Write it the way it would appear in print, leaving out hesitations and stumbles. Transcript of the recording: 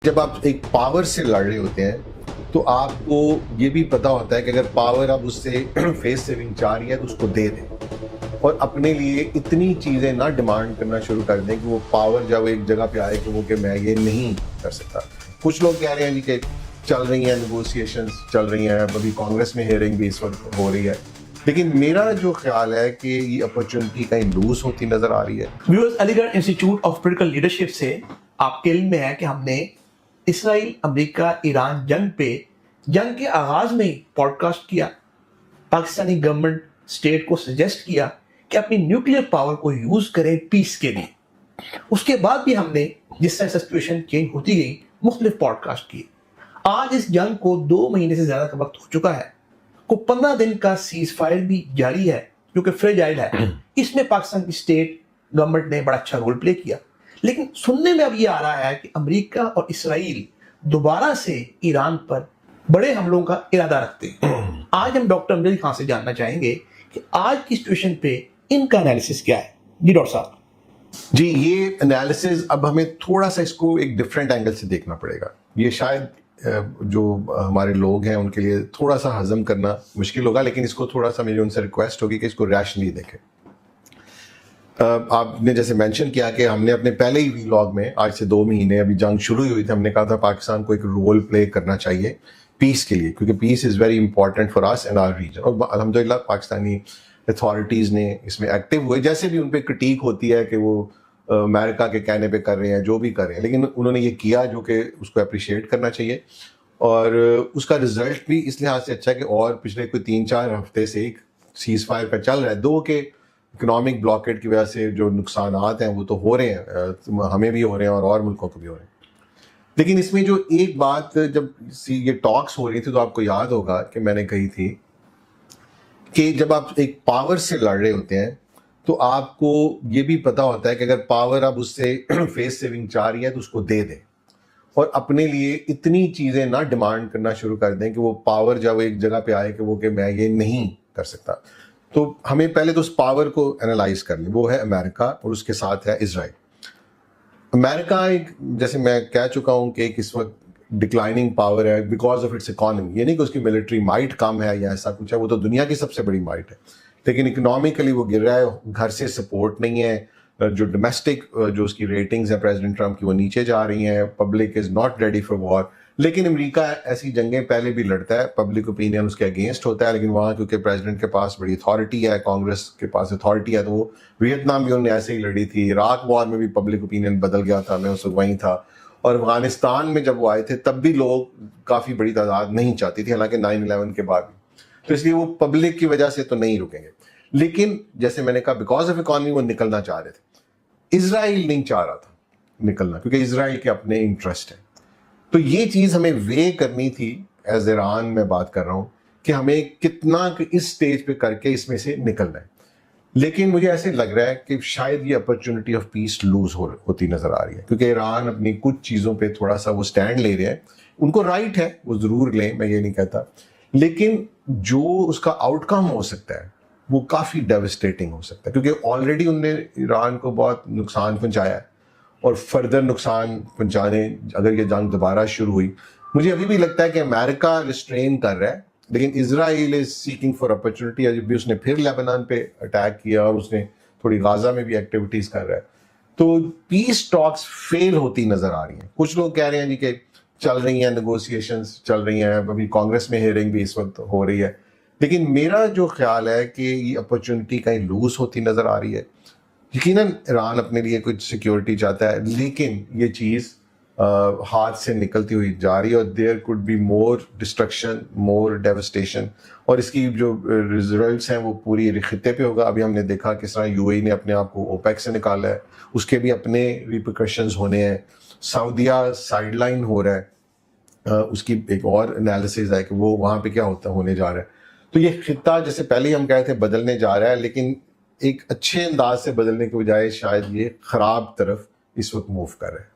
جب آپ ایک پاور سے لڑ رہے ہوتے ہیں تو آپ کو یہ بھی پتا ہوتا ہے کہ اگر پاور اب اس سے فیس سیونگ چاہ رہی ہے تو اس کو دے دیں اور اپنے لیے اتنی چیزیں نہ ڈیمانڈ کرنا شروع کر دیں کہ وہ پاور جب ایک جگہ پہ آئے کہ وہ کہ میں یہ نہیں کر سکتا. کچھ لوگ کہہ رہے ہیں جی کہ چل رہی ہیں نیگوسیشنز چل رہی ہیں, ابھی کانگریس میں ہیئرنگ بھی اس وقت ہو رہی ہے, لیکن میرا جو خیال ہے کہ یہ اپرچونٹی کہیں لوز ہوتی نظر آ رہی ہے. ویورز, علی گڑھ انسٹیٹیوٹ آف پولیٹیکل لیڈرشپ سے آپ کے علم میں ہے کہ ہم نے اسرائیل امریکہ ایران جنگ کے آغاز میں ہی پوڈ کاسٹ کیا. پاکستانی گورنمنٹ اسٹیٹ کو سجیسٹ کیا کہ اپنی نیوکلیر پاور کو یوز کرے پیس کے لیے. اس کے بعد بھی ہم نے جس طرح سچویشن چینج ہوتی گئی مختلف پوڈ کاسٹ کیے. آج اس جنگ کو 2 مہینے سے زیادہ کا وقت ہو چکا ہے. کو 15 دن کا سیز فائر بھی جاری ہے جو کہ فریجائل ہے. اس میں پاکستان کی اسٹیٹ گورنمنٹ نے بڑا اچھا رول پلے کیا, لیکن سننے میں اب یہ آ رہا ہے کہ امریکہ اور اسرائیل دوبارہ سے ایران پر بڑے حملوں کا ارادہ رکھتے ہیں. آج ہم ڈاکٹر امجد خان سے جاننا چاہیں گے کہ آج کی سچویشن پہ ان کا انالیسس کیا ہے. جی ڈاکٹر صاحب. جی, یہ انالیسز اب ہمیں تھوڑا سا اس کو ایک ڈفرینٹ اینگل سے دیکھنا پڑے گا. یہ شاید جو ہمارے لوگ ہیں ان کے لیے تھوڑا سا ہضم کرنا مشکل ہوگا, لیکن اس کو تھوڑا سا میری ان سے ریکویسٹ ہوگی کہ اس کو ریشنلی دیکھیں. آپ نے جیسے مینشن کیا کہ ہم نے اپنے پہلے ہی ویلاگ میں, آج سے 2 مہینے ابھی جنگ شروع ہوئی تھی, ہم نے کہا تھا پاکستان کو ایک رول پلے کرنا چاہیے پیس کے لیے, کیونکہ peace is very important for us and our region. اور الحمدللہ پاکستانی اتھارٹیز نے اس میں ایکٹیو ہوئے, جیسے بھی ان پہ کرٹیک ہوتی ہے کہ وہ امریکہ کے کہنے پہ کر رہے ہیں جو بھی کر رہے ہیں, لیکن انہوں نے یہ کیا جو کہ اس کو اپریشیٹ کرنا چاہیے. اور اس کا رزلٹ بھی اس لحاظ سے اچھا ہے کہ اور پچھلے کوئی 3-4 ہفتے سے ایک سیز فائر کا چل رہا ہے. دو کہ اکنامک بلاکیٹ کی وجہ سے جو نقصانات ہیں وہ تو ہو رہے ہیں, ہمیں بھی ہو رہے ہیں اور ملکوں کو بھی ہو رہے ہیں. لیکن اس میں جو ایک بات, جب یہ ٹاکس ہو رہی تھی تو آپ کو یاد ہوگا کہ میں نے کہی تھی کہ جب آپ ایک پاور سے لڑ رہے ہوتے ہیں تو آپ کو یہ بھی پتا ہوتا ہے کہ اگر پاور اب اس سے فیس سیونگ چاہ رہی ہے تو اس کو دے دیں اور اپنے لیے اتنی چیزیں نہ ڈیمانڈ کرنا شروع کر دیں کہ وہ پاور جب ایک جگہ پہ آئے کہ وہ کہ میں یہ نہیں کر سکتا. تو ہمیں پہلے تو اس پاور کو انالائز کر لیں. وہ ہے امریکہ اور اس کے ساتھ ہے اسرائیل. امریکہ ایک, جیسے میں کہہ چکا ہوں کہ ایک اس وقت ڈکلائننگ پاور ہے بیکاز آف اٹس اکانومی. یہ نہیں کہ اس کی ملٹری مائٹ کم ہے یا ایسا کچھ ہے, وہ تو دنیا کی سب سے بڑی مائٹ ہے, لیکن اکنامکلی وہ گر رہا ہے. گھر سے سپورٹ نہیں ہے. جو ڈومیسٹک جو اس کی ریٹنگز ہیں پریزیڈنٹ ٹرمپ کی وہ نیچے جا رہی ہیں. Public is not ready for war. لیکن امریکہ ایسی جنگیں پہلے بھی لڑتا ہے, پبلک اوپینین اس کے اگینسٹ ہوتا ہے, لیکن وہاں کیونکہ پریزیڈنٹ کے پاس بڑی اتھارٹی ہے, کانگریس کے پاس اتھارٹی ہے, تو وہ ویتنام بھی انہوں نے ایسے ہی لڑی تھی. عراق وار میں بھی پبلک اوپینین بدل گیا تھا, میں اس وقت وہیں تھا. اور افغانستان میں جب وہ آئے تھے تب بھی لوگ کافی بڑی تعداد نہیں چاہتی تھی, حالانکہ 9/11 کے بعد بھی. تو اس لیے وہ پبلک کی وجہ سے تو نہیں رکیں گے. لیکن جیسے میں نے کہا بیکاز آف اکانومی وہ نکلنا چاہ رہے تھے. اسرائیل نہیں چاہ رہا تھا نکلنا کیونکہ اسرائیل کے اپنے انٹرسٹ ہیں. تو یہ چیز ہمیں وے کرنی تھی, ایز ایران میں بات کر رہا ہوں, کہ ہمیں کتنا اس سٹیج پہ کر کے اس میں سے نکلنا ہے. لیکن مجھے ایسے لگ رہا ہے کہ شاید یہ اپرچونٹی آف پیس لوز ہوتی نظر آ رہی ہے, کیونکہ ایران اپنی کچھ چیزوں پہ تھوڑا سا وہ سٹینڈ لے رہے ہیں. ان کو رائٹ ہے, وہ ضرور لیں, میں یہ نہیں کہتا, لیکن جو اس کا آؤٹ کم ہو سکتا ہے وہ کافی ڈیوسٹیٹنگ ہو سکتا ہے, کیونکہ آلریڈی انہوں نے ایران کو بہت نقصان پہنچایا ہے اور فردر نقصان پہنچانے اگر یہ جنگ دوبارہ شروع ہوئی. مجھے ابھی بھی لگتا ہے کہ امریکہ ریسٹرین کر رہا ہے, لیکن اسرائیل از سیکنگ فار اپرچونٹی. ابھی بھی اس نے پھر لیبنان پہ اٹیک کیا اور اس نے تھوڑی غازہ میں بھی ایکٹیویٹیز کر رہا ہے. تو پیس ٹاکس فیل ہوتی نظر آ رہی ہیں. کچھ لوگ کہہ رہے ہیں جی کہ چل رہی ہیں نیگوسیشنز چل رہی ہیں, ابھی کانگریس میں ہیئرنگ بھی اس وقت ہو رہی ہے, لیکن میرا جو خیال ہے کہ یہ اپرچونٹی کہیں لوز ہوتی نظر آ رہی ہے. یقیناً ایران اپنے لیے کچھ سیکیورٹی چاہتا ہے, لیکن یہ چیز ہاتھ سے نکلتی ہوئی جا رہی ہے, اور there could be more destruction, more devastation, اور اس کی جو ریزلٹس ہیں وہ پوری خطے پہ ہوگا. ابھی ہم نے دیکھا کس طرح یو اے ای نے اپنے آپ کو اوپیک سے نکالا ہے, اس کے بھی اپنے ریپریکشنز ہونے ہیں. سعودیہ سائڈ لائن ہو رہا ہے, اس کی ایک اور انالیسز ہے کہ وہ وہاں پہ کیا ہونے جا رہا ہے. تو یہ خطہ جیسے پہلے ہی ہم کہے تھے بدلنے جا رہا ہے, لیکن ایک اچھے انداز سے بدلنے کے بجائے شاید یہ خراب طرف اس وقت موو کر رہے ہیں.